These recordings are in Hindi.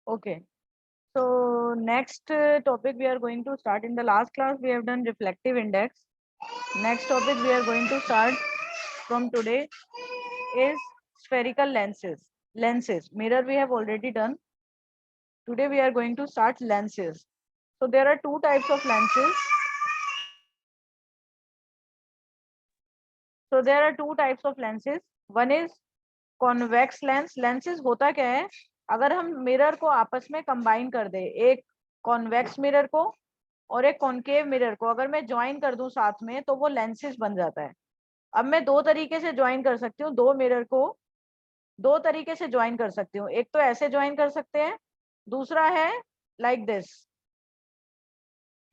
Okay. So next topic we are going to start. In the last class we have done reflective index. Next topic we are going to start from today is spherical lenses. Lenses. Mirror we have already done. Today we are going to start lenses. So there are two types of lenses. So there are two types of lenses. One is convex lens. Lenses होता क्या है, अगर हम मिरर को आपस में कंबाइन कर दे, एक कॉन्वेक्स मिरर को और एक कॉनकेव मिरर को अगर मैं ज्वाइन कर दूं साथ में, तो वो लेंसेज बन जाता है। अब मैं दो तरीके से ज्वाइन कर सकती हूँ, दो मिरर को दो तरीके से ज्वाइन कर सकती हूँ। एक तो ऐसे ज्वाइन कर सकते हैं, दूसरा है लाइक दिस।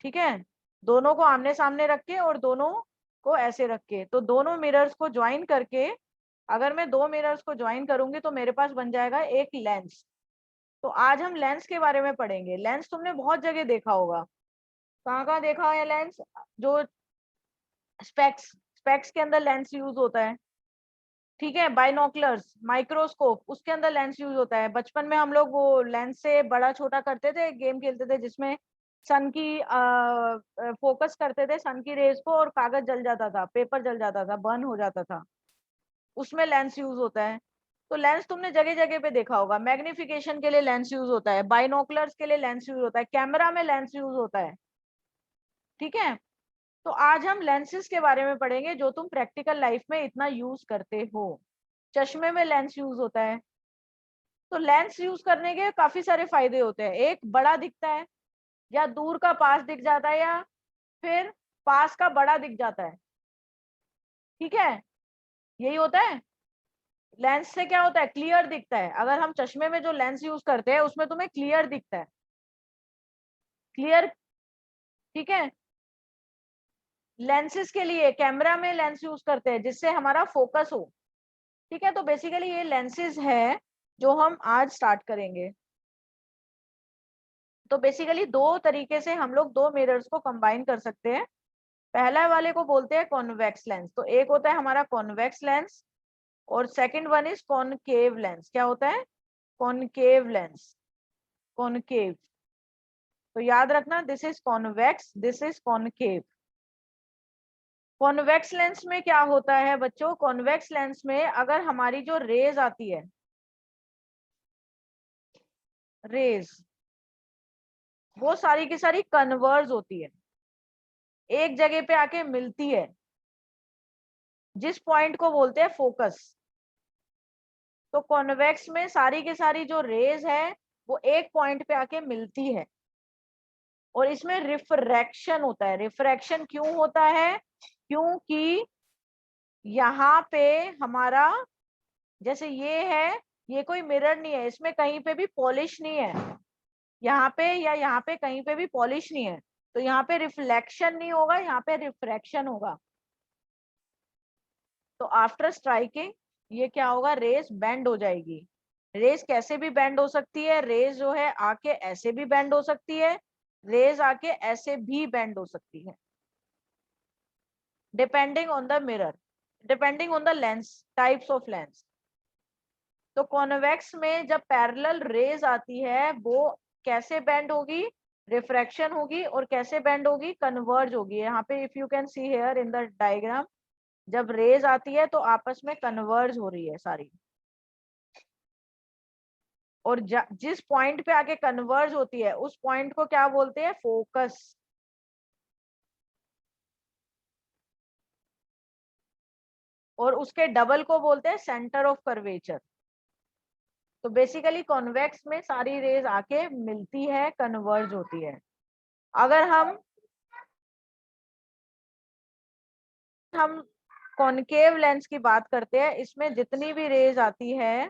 ठीक है, दोनों को आमने सामने रख के और दोनों को ऐसे रख के, तो दोनों मिरर्स को ज्वाइन करके अगर मैं दो मिरर्स को ज्वाइन करूंगी तो मेरे पास बन जाएगा एक लेंस। तो आज हम लेंस के बारे में पढ़ेंगे। लेंस तुमने बहुत जगह देखा होगा, कहाँ कहाँ देखा है लेंस? जो स्पेक्स, स्पेक्स के अंदर लेंस यूज होता है। ठीक है, बाइनोकुलर्स, माइक्रोस्कोप, उसके अंदर लेंस यूज होता है। बचपन में हम लोग वो लेंस से बड़ा छोटा करते थे, गेम खेलते थे जिसमें सन की फोकस करते थे सन की रेज को, और कागज जल जाता था, पेपर जल जाता था, बर्न हो जाता था, उसमें लेंस यूज होता है। तो लेंस तुमने जगह जगह पे देखा होगा। मैग्निफिकेशन के लिए लेंस यूज होता है, बाइनोकुलर्स के लिए लेंस यूज होता है, कैमरा में लेंस यूज होता है। ठीक है, तो आज हम लेंसेज के बारे में पढ़ेंगे जो तुम प्रैक्टिकल लाइफ में इतना यूज करते हो। चश्मे में लेंस यूज होता है। तो लेंस यूज करने के काफी सारे फायदे होते हैं। एक, बड़ा दिखता है, या दूर का पास दिख जाता है, या फिर पास का बड़ा दिख जाता है। ठीक है, यही होता है। लेंस से क्या होता है, क्लियर दिखता है। अगर हम चश्मे में जो लेंस यूज करते हैं उसमें तुम्हें क्लियर दिखता है, क्लियर। ठीक है, लेंसेज के लिए कैमरा में लेंस यूज करते हैं जिससे हमारा फोकस हो। ठीक है, तो बेसिकली ये लेंसेज है जो हम आज स्टार्ट करेंगे। तो बेसिकली दो तरीके से हम लोग दो मिरर्स को कंबाइन कर सकते हैं। पहला वाले को बोलते हैं कॉन्वेक्स लेंस। तो एक होता है हमारा कॉन्वेक्स लेंस और second one is concave lens. क्या होता है? Concave lens, concave. तो याद रखना, this is convex, this is concave. Convex lens में क्या होता है बच्चों? कॉन्वेक्स लेंस में अगर हमारी जो रेज आती है, रेज, वो सारी की सारी कन्वर्ज होती है, एक जगह पे आके मिलती है, जिस पॉइंट को बोलते हैं फोकस। तो कॉन्वेक्स में सारी की सारी जो रेज है वो एक पॉइंट पे आके मिलती है, और इसमें रिफ्रैक्शन होता है। रिफ्रैक्शन क्यों होता है? क्योंकि यहाँ पे हमारा, जैसे ये है, ये कोई मिरर नहीं है, इसमें कहीं पे भी पॉलिश नहीं है, यहाँ पे या यहाँ पे कहीं पे भी पॉलिश नहीं है, तो यहाँ पे रिफ्लेक्शन नहीं होगा, यहाँ पे रिफ्रैक्शन होगा। तो आफ्टर स्ट्राइकिंग ये क्या होगा, रेज बेंड हो जाएगी। रेज कैसे भी बेंड हो सकती है, रेज जो है आके ऐसे भी बेंड हो सकती है, रेज आके ऐसे भी बेंड हो सकती है, depending on the mirror, depending on the lens, types of lens. तो कॉन्वेक्स में जब पैरेलल रेज आती है वो कैसे बेंड होगी? रिफ्रैक्शन होगी। और कैसे बेंड होगी? कन्वर्ज होगी। यहाँ पे if you can see here in the diagram, जब रेज आती है तो आपस में कन्वर्ज हो रही है सारी, और जिस पॉइंट पे आके कन्वर्ज होती है उस पॉइंट को क्या बोलते हैं? फोकस। और उसके डबल को बोलते हैं सेंटर ऑफ कर्वेचर। तो बेसिकली कॉन्वेक्स में सारी रेज आके मिलती है, कन्वर्ज होती है। अगर हम कॉनकेव लेंस की बात करते हैं, इसमें जितनी भी रेज आती है,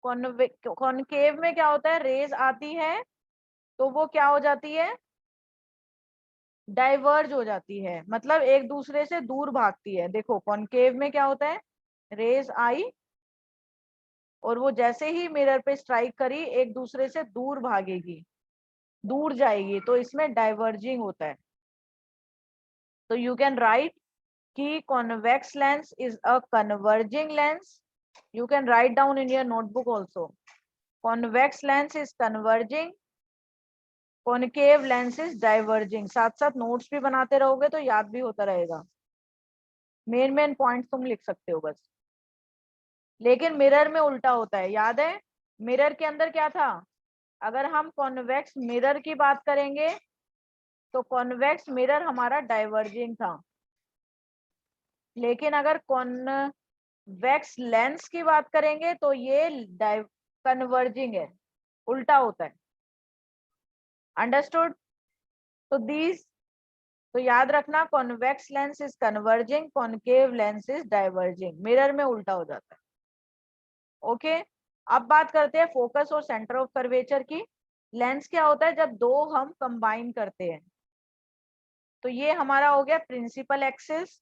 कॉनकेव में क्या होता है, रेज आती है तो वो क्या हो जाती है? डाइवर्ज हो जाती है, मतलब एक दूसरे से दूर भागती है। देखो कॉनकेव में क्या होता है, रेज आई और वो जैसे ही मिरर पे स्ट्राइक करी एक दूसरे से दूर भागेगी, दूर जाएगी, तो इसमें डाइवर्जिंग होता है। तो यू कैन राइट कि convex lens is a converging lens. You can write down in your notebook also. Convex lens is converging, concave lens is diverging. साथ साथ नोट्स भी बनाते रहोगे तो याद भी होता रहेगा. मेन पॉइंट तुम लिख सकते हो बस. लेकिन मिरर में उल्टा होता है, याद है? मिरर के अंदर क्या था? अगर हम कॉन्वेक्स मिरर की बात करेंगे तो कॉन्वेक्स मिरर हमारा डाइवर्जिंग था. लेकिन अगर कॉन्वेक्स लेंस की बात करेंगे तो ये कन्वर्जिंग है, उल्टा होता है. अंडरस्टूड? तो दीज, तो याद रखना, convex lens is converging, concave lens is diverging. Mirror में उल्टा हो जाता है. ओके, अब बात करते हैं फोकस और सेंटर ऑफ कर्वेचर की. लेंस क्या होता है जब दो हम कंबाइन करते हैं? तो ये हमारा हो गया प्रिंसिपल एक्सिस.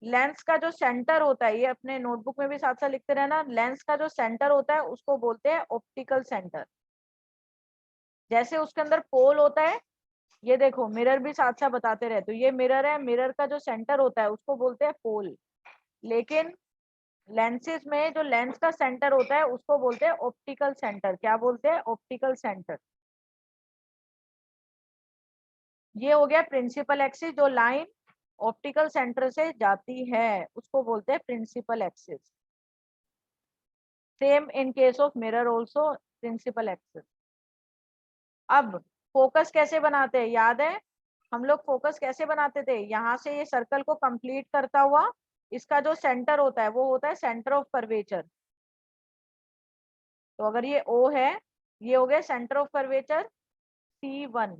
लेंस का जो सेंटर होता है, ये अपने नोटबुक में भी साथ साथ लिखते रहना, लेंस का जो सेंटर होता है उसको बोलते हैं ऑप्टिकल सेंटर. जैसे उसके अंदर पोल होता है, ये देखो मिरर भी साथ साथ बताते रहे, तो ये मिरर है, मिरर का जो सेंटर होता है उसको बोलते हैं पोल. लेकिन लेंसेज में जो लेंस का सेंटर होता है उसको बोलते हैं ऑप्टिकल सेंटर. क्या बोलते हैं? Optical centre. ये हो गया प्रिंसिपल एक्सिस. जो लाइन ऑप्टिकल सेंटर से जाती है उसको बोलते हैं principal axis. Same in case of mirror also, principal axis. अब फोकस कैसे बनाते हैं, याद है? हम लोग फोकस कैसे बनाते थे? यहाँ से ये सर्कल को कंप्लीट करता हुआ इसका जो सेंटर होता है वो होता है सेंटर ऑफ कर्वेचर. तो अगर ये O है, ये हो गया सेंटर ऑफ कर्वेचर C1,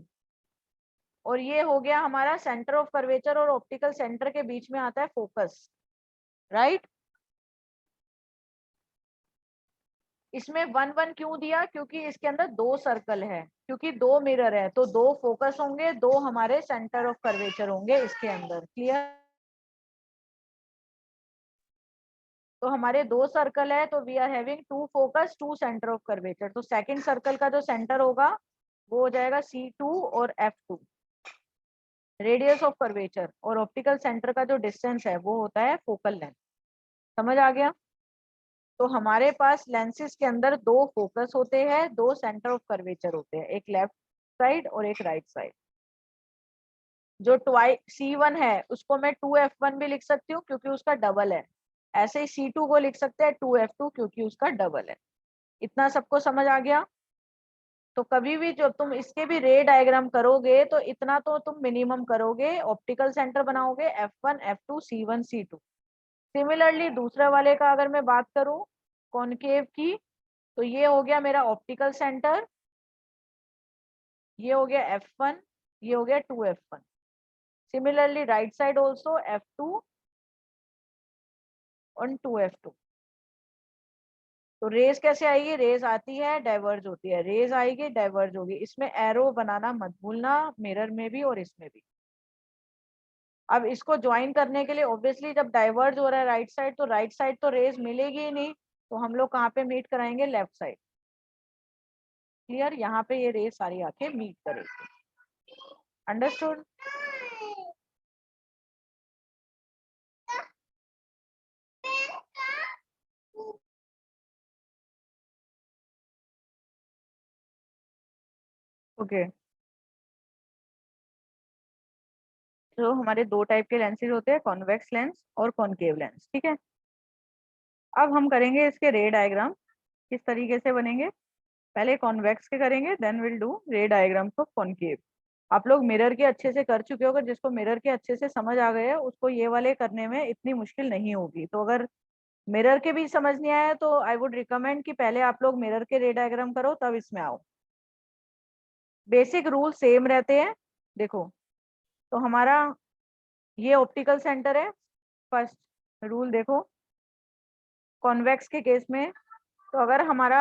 और ये हो गया हमारा सेंटर ऑफ कर्वेचर और ऑप्टिकल सेंटर के बीच में आता है फोकस. राइट? इसमें 1 1 क्यों दिया? क्योंकि इसके अंदर दो सर्कल है, क्योंकि दो मिरर है, तो दो फोकस होंगे, दो हमारे सेंटर ऑफ कर्वेचर होंगे इसके अंदर. क्लियर? तो हमारे दो सर्कल है, तो we are having 2 focus 2 centre of curvature. तो सेकंड सर्कल का जो सेंटर होगा वो हो जाएगा C2 और F2, रेडियस ऑफ कर्वेचर. और ऑप्टिकल सेंटर का जो डिस्टेंस है वो होता है फोकल लेंथ. समझ आ गया? तो हमारे पास लेंसेज के अंदर दो फोकस होते हैं, दो सेंटर ऑफ कर्वेचर होते हैं, एक लेफ्ट साइड और एक राइट साइड. जो C1 है उसको मैं 2F1 भी लिख सकती हूँ क्योंकि उसका डबल है. ऐसे ही C2 को लिख सकते हैं 2F2 क्योंकि उसका डबल है. इतना सबको समझ आ गया? तो कभी भी जब तुम इसके भी रे डायग्राम करोगे तो इतना तो तुम मिनिमम करोगे. ऑप्टिकल सेंटर बनाओगे F1 F2 C1 C2. Similarly दूसरे वाले का अगर मैं बात करूं कॉनकेव की, तो ये हो गया मेरा ऑप्टिकल सेंटर, ये हो गया F1, ये हो गया 2F1. Similarly right side also F2 और 2F2. तो रेज कैसे आएगी? रेज आती है डाइवर्ज होती है, रेज आएगी डाइवर्ज होगी. इसमें एरो बनाना मत भूलना, मिरर में भी और इसमें भी. अब इसको ज्वाइन करने के लिए ऑब्वियसली जब डाइवर्ज हो रहा है राइट साइड, तो राइट साइड तो रेज मिलेगी ही नहीं, तो हम लोग कहाँ पे मीट कराएंगे? Left side. क्लियर? यहाँ पे ये रेज सारी आके मीट करेगी. अंडरस्टूड? ओके. तो हमारे दो टाइप के लेंसेज होते हैं, कॉन्वेक्स लेंस और कॉनकेव लेंस. ठीक है, अब हम करेंगे इसके रे डायग्राम. किस तरीके से बनेंगे? पहले कॉन्वेक्स के करेंगे, then will do ray diagram of concave. आप लोग मिरर के अच्छे से कर चुके हो, अगर जिसको मिरर के अच्छे से समझ आ गए उसको ये वाले करने में इतनी मुश्किल नहीं होगी. तो अगर मिरर के भी समझ नहीं आया तो आई वुड रिकमेंड कि पहले आप लोग मिरर के रे डायग्राम करो तब इसमें आओ. बेसिक रूल सेम रहते हैं. देखो, तो हमारा ये ऑप्टिकल सेंटर है. फर्स्ट रूल देखो कॉन्वेक्स के केस में, तो अगर हमारा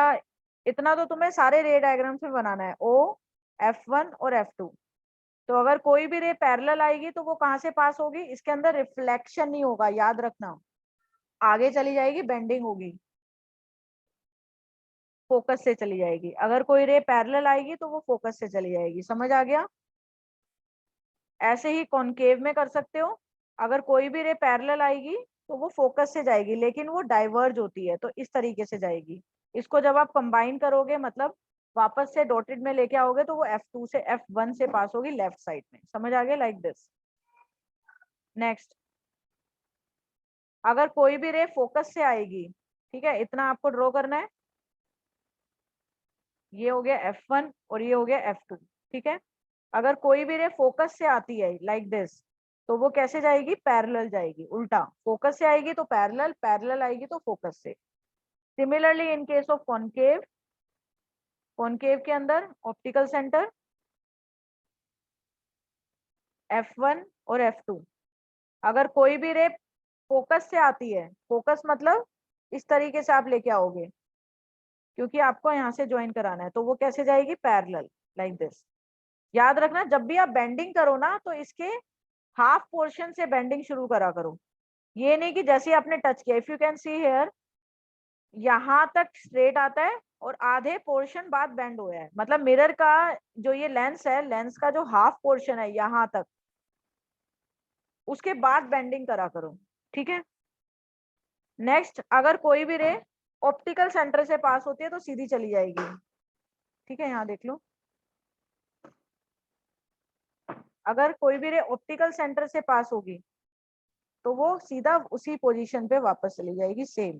इतना तो तुम्हें सारे रे डायग्राम्स में बनाना है, O F1 और F2. तो अगर कोई भी रे पैरेलल आएगी तो वो कहाँ से पास होगी? इसके अंदर रिफ्लेक्शन नहीं होगा, याद रखना. आगे चली जाएगी, बेंडिंग होगी. फोकस से चली जाएगी, अगर कोई रे पैरेलल आएगी तो वो फोकस से चली जाएगी। समझ आ गया? ऐसे ही कॉनकेव में कर सकते हो, अगर कोई भी रे पैरेलल आएगी तो वो फोकस से जाएगी, लेकिन वो डाइवर्ज होती है तो इस तरीके से जाएगी। इसको जब आप कंबाइन करोगे, मतलब वापस से डॉटेड में लेके आओगे, तो वो F2 से F1 से पास होगी लेफ्ट साइड में। समझ आ गया? Like this. नेक्स्ट, अगर कोई भी रे फोकस से आएगी, ठीक है, इतना आपको ड्रॉ करना है, ये हो गया F1 और ये हो गया F2, ठीक है। अगर कोई भी रे फोकस से आती है लाइक दिस, तो वो कैसे जाएगी? पैरेलल जाएगी, उल्टा। फोकस से आएगी तो पैरेलल, पैरेलल आएगी तो फोकस से। Similarly in case of concave, concave के अंदर ऑप्टिकल सेंटर F1 और F2, अगर कोई भी रे फोकस से आती है, फोकस मतलब इस तरीके से आप लेके आओगे, क्योंकि आपको यहाँ से ज्वाइन कराना है, तो वो कैसे जाएगी? Parallel, like this. याद रखना, जब भी आप बेंडिंग करो ना, तो इसके हाफ पोर्शन से बेंडिंग शुरू करा करो। ये नहीं कि जैसे ही आपने टच किया, if you can see here, यहाँ तक स्ट्रेट आता है और आधे पोर्शन बाद बेंड हुआ है, मतलब मिरर का जो ये लेंस है, लेंस का जो हाफ पोर्शन है यहाँ तक, उसके बाद बेंडिंग करा करो, ठीक है। नेक्स्ट, अगर कोई भी रे ऑप्टिकल सेंटर से पास होती है तो सीधी चली जाएगी, ठीक है, यहाँ देख लो। अगर कोई भी रे ऑप्टिकल सेंटर से पास होगी तो वो सीधा उसी पोजीशन पे वापस चली जाएगी, same.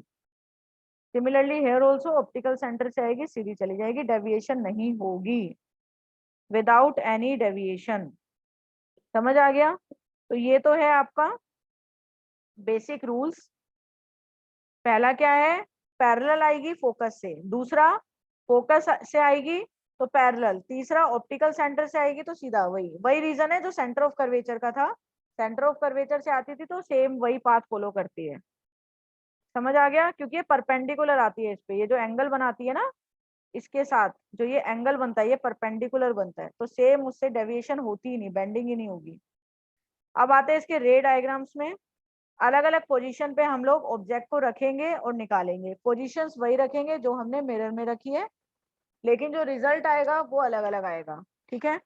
Similarly here also optical centre से आएगी, सीधी चली जाएगी, डेविएशन नहीं होगी, विदाउट एनी डेविएशन। समझ आ गया? तो ये तो है आपका बेसिक रूल्स। पहला क्या है? पैरेलल आएगी फोकस से। दूसरा, फोकस से आएगी तो पैरेलल। तीसरा, ऑप्टिकल सेंटर से आएगी तो सीधा। वही वही रीजन है जो सेंटर ऑफ कर्वेचर का था, सेंटर ऑफ कर्वेचर से आती थी तो सेम वही पाथ फॉलो करती है। समझ आ गया? क्योंकि ये परपेंडिकुलर आती है इस पे, ये जो एंगल बनाती है ना, इसके साथ जो ये एंगल बनता है, ये परपेंडिकुलर बनता है, तो सेम उससे डेविएशन होती ही नहीं, बेंडिंग ही नहीं होगी। अब आते हैं इसके रे डायग्राम्स में। अलग अलग पोजीशन पे हम लोग ऑब्जेक्ट को रखेंगे और निकालेंगे। पोजीशंस वही रखेंगे जो हमने मिरर में रखी है, लेकिन जो रिजल्ट आएगा वो अलग अलग आएगा, ठीक है।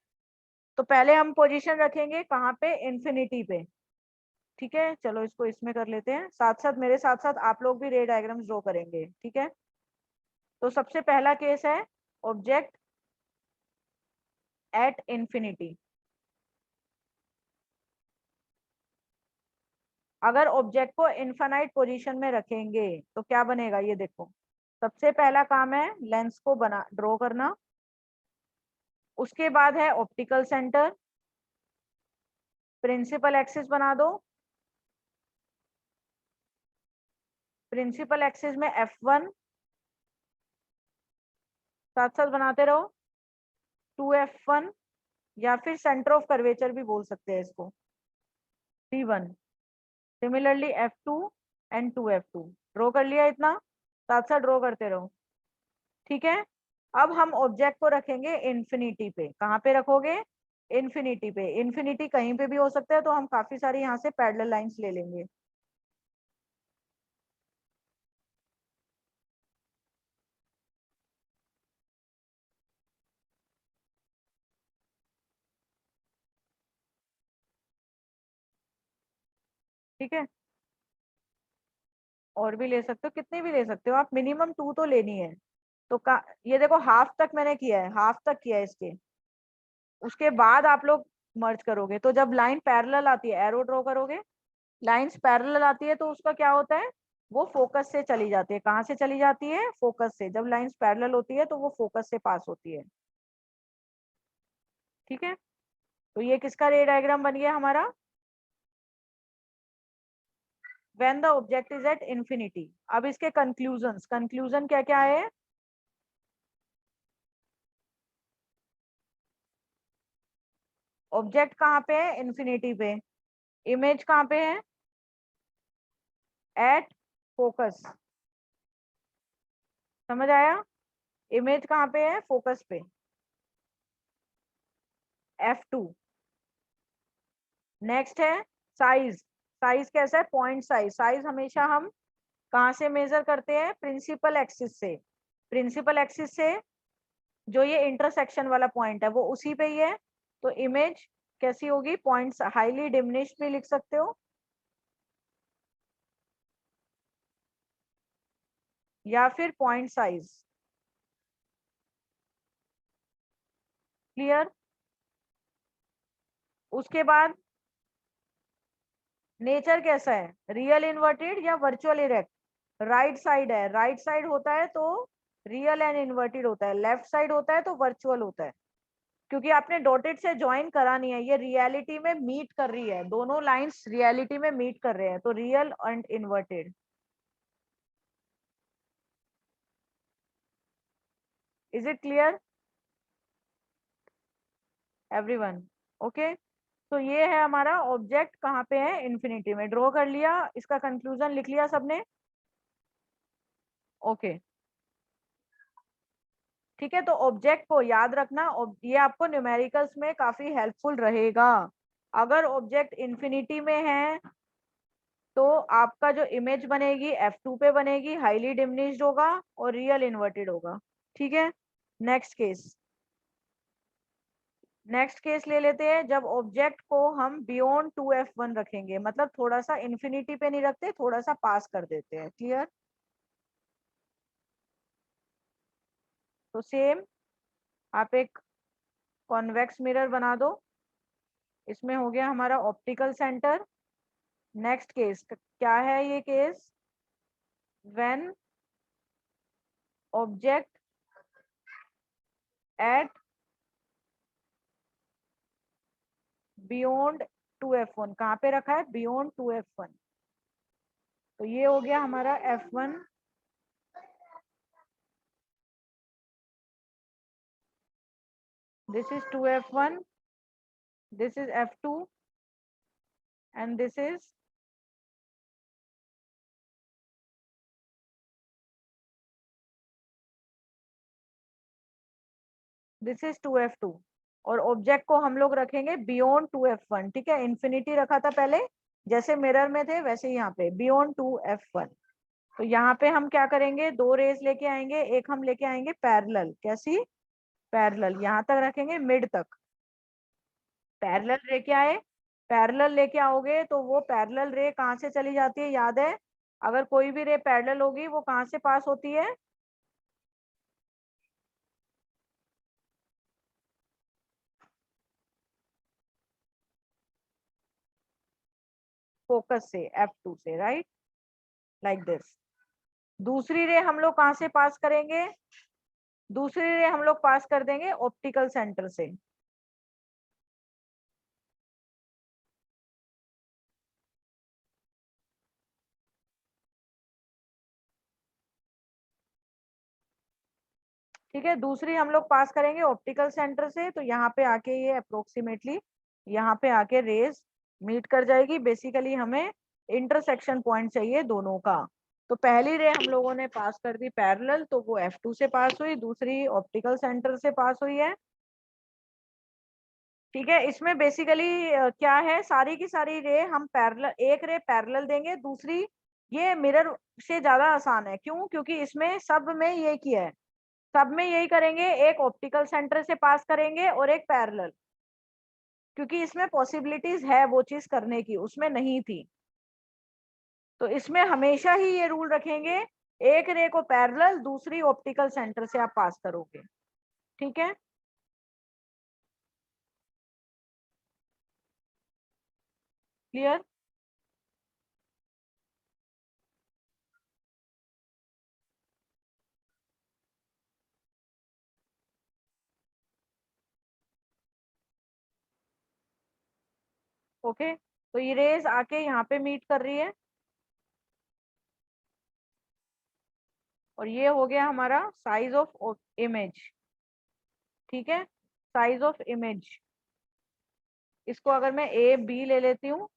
तो पहले हम पोजीशन रखेंगे कहाँ पे? इन्फिनिटी पे, ठीक है। चलो इसको इसमें कर लेते हैं, साथ साथ मेरे साथ साथ आप लोग भी रे डायग्राम्स ड्रॉ करेंगे, ठीक है। तो सबसे पहला केस है ऑब्जेक्ट एट इन्फिनिटी। अगर ऑब्जेक्ट को इनफाइनाइट पोजीशन में रखेंगे तो क्या बनेगा? ये देखो, सबसे पहला काम है लेंस को बना ड्रॉ करना, उसके बाद है ऑप्टिकल सेंटर, प्रिंसिपल एक्सिस बना दो, प्रिंसिपल एक्सिस में F1 साथ साथ बनाते रहो, 2F1, या फिर सेंटर ऑफ कर्वेचर भी बोल सकते हैं इसको, C1। Similarly F2 and 2F2 draw कर लिया इतना, साथ साथ ड्रॉ करते रहो, ठीक है। अब हम ऑब्जेक्ट को रखेंगे इन्फिनिटी पे। कहाँ पे रखोगे? इन्फिनिटी पे। इन्फिनिटी कहीं पे भी हो सकता है, तो हम काफी सारी यहाँ से पैरेलल लाइंस ले लेंगे, ठीक है। और भी ले सकते हो, कितनी भी ले सकते हो आप, मिनिमम 2 तो लेनी है। तो ये देखो हाफ तक मैंने किया है, हाफ तक किया है इसके, उसके बाद आप लोग मर्ज करोगे। तो जब लाइन पैरेलल आती है, एरो ड्रॉ करोगे, लाइंस पैरेलल आती है तो उसका क्या होता है? वो फोकस से चली जाती है। कहाँ से चली जाती है? फोकस से। जब लाइंस पैरेलल होती है तो वो फोकस से पास होती है, ठीक है। तो ये किसका रे डायग्राम बन गया हमारा? When the object is at infinity. अब इसके कंक्लूजन, कंक्लूजन क्या क्या है? ऑब्जेक्ट कहाँ पे है? इंफिनिटी पे। इमेज कहाँ पे है? At focus. समझ आया? इमेज कहाँ पे है? फोकस पे, F2। नेक्स्ट है साइज। साइज कैसा है? Point size. साइज हमेशा हम कहाँ से मेजर करते हैं? प्रिंसिपल एक्सिस से। प्रिंसिपल एक्सिस से जो ये इंटरसेक्शन वाला पॉइंट है वो उसी पे ही है, तो इमेज कैसी होगी, पॉइंट्स हाईली डिमिनिश्ड भी लिख सकते हो या फिर पॉइंट साइज। क्लियर। उसके बाद नेचर कैसा है, रियल इन्वर्टेड या वर्चुअल इरेक्ट। राइट साइड है, राइट साइड होता है तो रियल एंड इन्वर्टेड होता है, लेफ्ट साइड होता है तो वर्चुअल होता है। क्योंकि आपने डॉटेड से ज्वाइन करा नहीं है, ये रियलिटी में मीट कर रही है, दोनों लाइंस रियलिटी में मीट कर रहे हैं, तो real and inverted. Is it clear everyone? Okay, तो ये है हमारा ऑब्जेक्ट कहाँ पे है, इन्फिनिटी में। ड्रॉ कर लिया, इसका कंक्लूजन लिख लिया सबने? ओके, ठीक है। तो ऑब्जेक्ट को याद रखना, ये आपको न्यूमेरिकल्स में काफी हेल्पफुल रहेगा। अगर ऑब्जेक्ट इन्फिनिटी में है तो आपका जो इमेज बनेगी F2 पे बनेगी, हाईली डिमिनिश्ड होगा और रियल इन्वर्टेड होगा। ठीक है। नेक्स्ट केस, नेक्स्ट केस ले लेते हैं, जब ऑब्जेक्ट को हम बियॉन्ड 2F1 रखेंगे, मतलब थोड़ा सा इन्फिनिटी पे नहीं रखते, थोड़ा सा पास कर देते हैं। क्लियर। तो सेम आप एक कॉन्वेक्स मिरर बना दो, इसमें हो गया हमारा ऑप्टिकल सेंटर। नेक्स्ट केस क्या है, ये case when object at beyond 2F1, कहाँ पे रखा है, बियॉन्ड 2F1। तो ये हो गया हमारा F1, this is 2F1, this is F2 and this is this is 2F2। और ऑब्जेक्ट को हम लोग रखेंगे बियॉन्ड 2F1। ठीक है, इन्फिनिटी रखा था पहले, जैसे मिरर में थे वैसे ही यहाँ पे बियॉन्ड 2F1। तो यहाँ पे हम क्या करेंगे, दो रेज लेके आएंगे, एक हम लेके आएंगे पैरेलल। कैसी? पैरेलल, यहाँ तक रखेंगे, मिड तक पैरेलल लेके आए। पैरेलल लेके आओगे तो वो पैरेलल रे कहाँ से चली जाती है, याद है? अगर कोई भी रे पैरेलल होगी वो कहाँ से पास होती है, फोकस से, F2 से, राइट, लाइक दिस। दूसरी रे हम लोग कहाँ से पास करेंगे, दूसरी रे हम लोग पास कर देंगे ऑप्टिकल सेंटर से। ठीक है, दूसरी हम लोग पास करेंगे ऑप्टिकल सेंटर से, तो यहाँ पे आके ये अप्रोक्सीमेटली यहाँ पे आके रेज मीट कर जाएगी। बेसिकली हमें इंटरसेक्शन पॉइंट चाहिए दोनों का। तो पहली रे हम लोगों ने पास कर दी पैरेलल, तो वो F2 से पास हुई, दूसरी ऑप्टिकल सेंटर से पास हुई है। ठीक है, इसमें बेसिकली क्या है, सारी की सारी रे हम पैरेलल, एक रे पैरेलल देंगे, दूसरी ये मिरर से ज्यादा आसान है। क्यों? क्योंकि इसमें सब में ये किया है, सब में यही करेंगे, एक ऑप्टिकल सेंटर से पास करेंगे और एक पैरेलल, क्योंकि इसमें पॉसिबिलिटीज है वो चीज करने की, उसमें नहीं थी। तो इसमें हमेशा ही ये रूल रखेंगे, एक रे को पैरेलल, दूसरी ऑप्टिकल सेंटर से आप पास करोगे। ठीक है, क्लियर। ओके, तो ये रेज आके यहाँ पे मीट कर रही है, और ये हो गया हमारा साइज ऑफ इमेज। ठीक है, साइज ऑफ इमेज, इसको अगर मैं ए बी ले लेती हूँ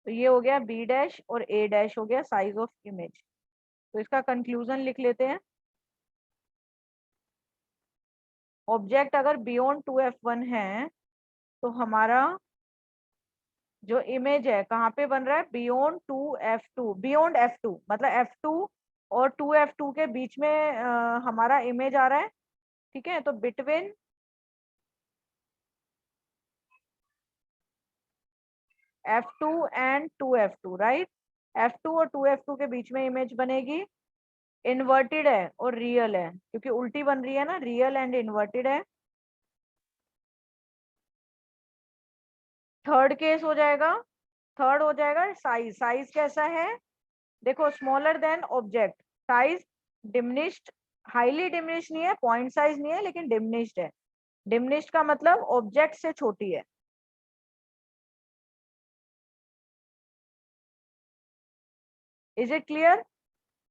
तो ये हो गया बी डैश और ए डैश हो गया साइज ऑफ इमेज। तो इसका कंक्लूजन लिख लेते हैं, ऑब्जेक्ट अगर बियॉन्ड 2F1 है तो हमारा जो इमेज है कहाँ पे बन रहा है, बियॉन्ड 2F2, बियॉन्ड F2 मतलब F2 और 2f2 के बीच में हमारा इमेज आ रहा है, ठीक है। तो between f2 and 2f2, right. f2 और 2f2 के बीच में इमेज बनेगी, इन्वर्टेड है और रियल है, क्योंकि उल्टी बन रही है ना, रियल एंड इन्वर्टेड है। थर्ड केस हो जाएगा, थर्ड हो जाएगा साइज। साइज कैसा है, देखो smaller than object, size diminished, highly diminished नहीं है, पॉइंट साइज नहीं है, लेकिन डिमिनिश्ड है। डिमिनिश्ड का मतलब ऑब्जेक्ट से छोटी है। Is it clear?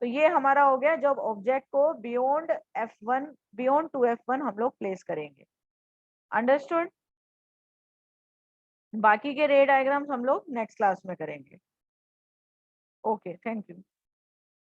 तो ये हमारा हो गया जब ऑब्जेक्ट को बियॉन्ड f1, बियॉन्ड 2f1 हम लोग प्लेस करेंगे। अंडरस्टूड? बाकी के रे डायग्राम्स हम लोग नेक्स्ट क्लास में करेंगे। Okay, thank you.